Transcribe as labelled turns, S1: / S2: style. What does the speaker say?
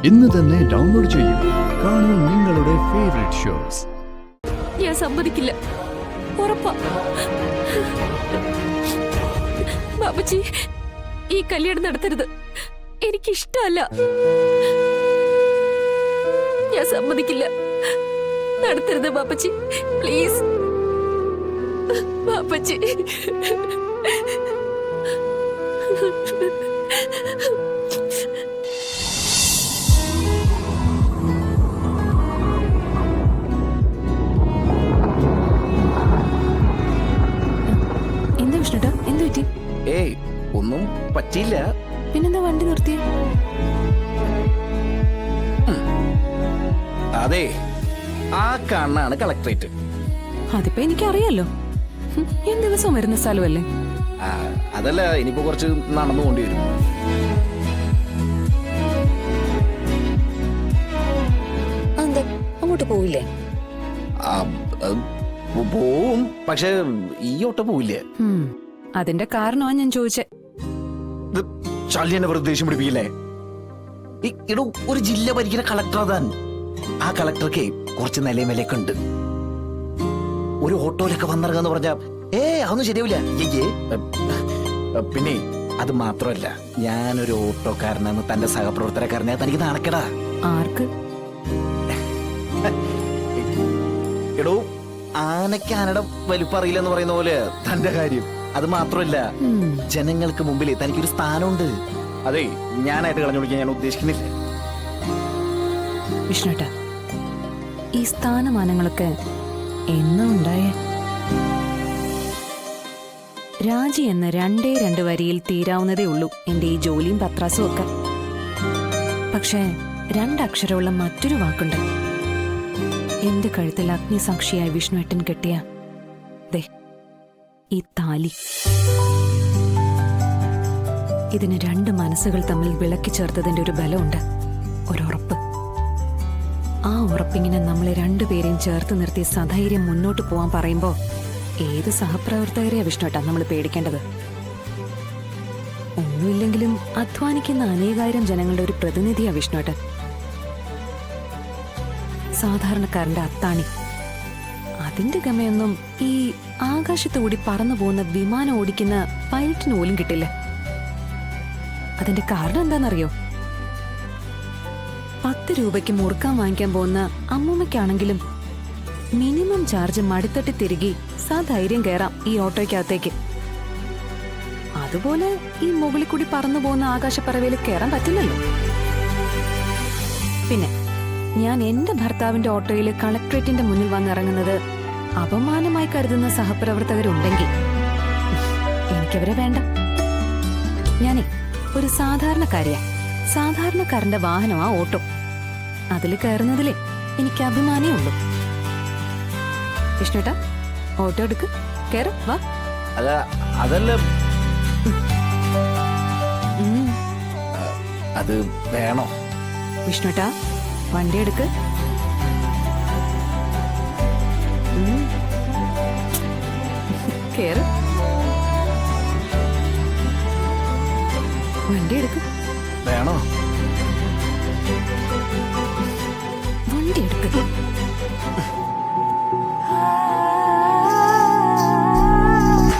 S1: ഇന്ന് തന്നെ ഡൗൺലോഡ് ചെയ്യൂ. കാണൂ നിങ്ങളുടെ ഫേവറേറ്റ് ഷോസ്.
S2: ഞാൻ സമ്മതിക്കില്ല, ഉറപ്പാ. ബാബുജി, ഈ കല്യാണം നടത്തരുത്, എനിക്കിഷ്ടമല്ല. ഞാൻ സമ്മതിക്കില്ല, നടത്തരുത് ബാബുജി, പ്ലീസ് ബാബുജി. എന്താ വിഷ്ണുട്ടാ, എന്ത് പറ്റി?
S3: ഏയ് ഒന്നും പറ്റിയില്ല.
S2: പിന്നെന്താ വണ്ടി നിർത്തിയ?
S3: അതെ, ആ കാണാണ് കളക്ടറേറ്റ്.
S2: അതിപ്പോ എനിക്കറിയാലോ, ഞാൻ ദിവസം വരുന്ന സ്ഥലമല്ലേ.
S3: അതല്ല, ഇനിയിപ്പോ കുറച്ച് നടന്നു പോണ്ടി വരും.
S2: അങ്ങോട്ട് പോവില്ലേ?
S3: പോവും, പക്ഷെ ഈ ഓട്ടം പോവില്ലേ.
S2: അതിന്റെ കാരണമാണ് ഞാൻ ചോദിച്ചേ.
S3: ചാലിനെ വെറുതെ ദേഷ്യം പിടിപ്പിക്കില്ലേ? ഇടൂ, ഒരു ജില്ല ഭരിക്കുന്ന കളക്ടർ അതാൻ. ആ കളക്ടർക്ക് കുറച്ച് നിലയും വിലയൊക്കെ ഉണ്ട്. ഒരു ഓട്ടോയിലൊക്കെ വന്നിറങ്ങാന്ന് പറഞ്ഞാ അതൊന്നും ശരിയാവില്ല. പിന്നെ അത് മാത്രമല്ല, ഞാനൊരു ഓട്ടോക്കാരനെന്ന് തന്റെ സഹപ്രവർത്തനക്കാരനെ തനിക്ക് നടക്കടാ.
S2: ആർക്ക്?
S3: എടോ, ആനയ്ക്ക് ആനയുടെ വലിപ്പറിയില്ലെന്ന് പറയുന്ന പോലെ തന്റെ കാര്യം. അത് മാത്രമല്ല, ജനങ്ങൾക്ക് മുമ്പിൽ തനിക്കൊരു സ്ഥാനമുണ്ട്. അതെ, ഞാനായിട്ട് കളഞ്ഞു വിളിക്കാൻ ഞാൻ ഉദ്ദേശിക്കുന്നില്ല.
S2: വിഷ്ണുട്ട, ഈ സ്ഥാനമാനങ്ങളൊക്കെ എന്നാ ഉണ്ടായേ? രാജി എന്ന രണ്ട് വരിയിൽ തീരാവുന്നതേ ഉള്ളൂ എന്റെ ഈ ജോലിയും പത്രാസും ഒക്കെ. പക്ഷേ രണ്ടക്ഷരമുള്ള മറ്റൊരു വാക്കുണ്ട്. എന്റെ കഴുത്തിൽ അഗ്നിസാക്ഷിയായി വിഷ്ണുവേട്ടൻ കെട്ടിയ ദേ ഈ താലി. ഇതിന് രണ്ട് മനസ്സുകൾ തമ്മിൽ വിളക്കി ചേർത്തതിന്റെ ഒരു ബലമുണ്ട്, ഒരുറപ്പ്. ആ ഉറപ്പിങ്ങനെ നമ്മളെ രണ്ടുപേരെയും ചേർത്ത് നിർത്തി സധൈര്യം മുന്നോട്ട് പോവാൻ പറയുമ്പോ ഏത് സഹപ്രവർത്തകരെയാ വിഷ്ണുട്ടാ നമ്മൾ പേടിക്കേണ്ടത്? ഒന്നുമില്ലെങ്കിലും അധ്വാനിക്കുന്ന അനേകായിരം ജനങ്ങളുടെ ഒരു പ്രതിനിധിയാ വിഷ്ണുട്ടൻ. സാധാരണക്കാരന്റെ അത്താണി. അതിന്റെ ഗമയൊന്നും ഈ ആകാശത്തുകൂടി പറന്നു പോകുന്ന വിമാനം ഓടിക്കുന്ന പൈലറ്റിന് പോലും കിട്ടില്ല. അതിന്റെ കാരണം എന്താണെന്നറിയോ? 10 രൂപയ്ക്ക് മുറുക്കാൻ വാങ്ങിക്കാൻ പോകുന്ന അമ്മൂമ്മയ്ക്കാണെങ്കിലും മിനിമം ചാർജ് മടിത്തട്ടി തിരികെ സധൈര്യം കയറാം ഈ ഓട്ടോയ്ക്കകത്തേക്ക്. അതുപോലെ ഈ മുകളിൽ കൂടി പറന്നു പോകുന്ന ആകാശപ്പറവയിൽ കയറാൻ പറ്റില്ലല്ലോ. പിന്നെ ഞാൻ എന്റെ ഭർത്താവിന്റെ ഓട്ടോയിൽ കളക്ട്രേറ്റിന്റെ മുന്നിൽ വന്നിറങ്ങുന്നത് അപമാനമായി കരുതുന്ന സഹപ്രവർത്തകരുണ്ടെങ്കിൽ എനിക്കവരെ വേണ്ട. ഞാനേ ഒരു സാധാരണക്കാരിയാ. സാധാരണക്കാരന്റെ വാഹനമാ ഓട്ടോ. അതിൽ കയറുന്നതിലേ എനിക്ക് അഭിമാനേ ഉള്ളൂ. വിഷ്ണുട്ടാ, ഓട്ടോ എടുക്ക്, കേറ്, വാ.
S3: അതല്ല, അത് വേണോ?
S2: വിഷ്ണുട്ടാ, വണ്ടി എടുക്ക്. കേറ്, വണ്ടി എടുക്ക്.
S3: വേണോ?
S2: വണ്ടി എടുക്ക്.